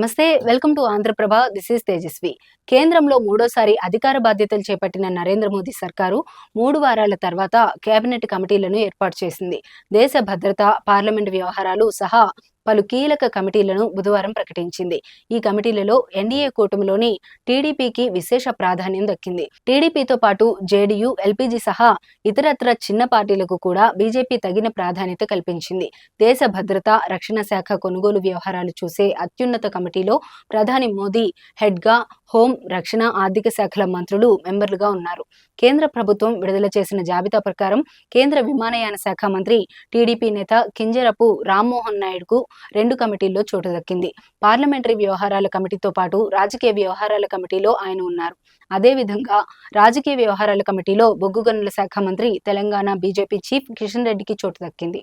నమస్తే, welcome to Andhraprabha. This is Tejaswi. కేంద్రంలో మూడోసారి అధికార బాధ్యతలు చేపట్టిన నరేంద్ర మోదీ సర్కారు 3 వారాల తర్వాత కేబినెట్ కమిటీలను ఏర్పాటు చేసింది. దేశ భద్రత, పార్లమెంటు వ్యవహారాలు సహా పలు కీలక కమిటీలను బుధవారం ప్రకటించింది. ఈ కమిటీలలో ఎన్డీఏ కూటమిలోని టీడీపీకి విశేష ప్రాధాన్యం దక్కింది. టీడీపీతో పాటు జేడీయూ, ఎల్పీజీ సహా ఇతరత్ర చిన్న పార్టీలకు కూడా బీజేపీ తగిన ప్రాధాన్యత కల్పించింది. దేశ భద్రత, రక్షణ శాఖ కొనుగోలు వ్యవహారాలు చూసే అత్యున్నత కమిటీలో ప్రధాని మోదీ హెడ్గా, హోం, రక్షణ, ఆర్థిక శాఖల మంత్రులు మెంబర్లుగా ఉన్నారు. కేంద్ర ప్రభుత్వం విడుదల చేసిన జాబితా ప్రకారం కేంద్ర విమానయాన శాఖ మంత్రి, టీడీపీ నేత కింజరపు రామ్మోహన్ నాయుడుకు 2 కమిటీల్లో చోటు దక్కింది. పార్లమెంటరీ వ్యవహారాల కమిటీతో పాటు రాజకీయ వ్యవహారాల కమిటీలో ఆయన ఉన్నారు. అదేవిధంగా రాజకీయ వ్యవహారాల కమిటీలో బొగ్గు గనుల శాఖ మంత్రి, తెలంగాణ బీజేపీ చీఫ్ కిషన్ రెడ్డికి చోటు దక్కింది.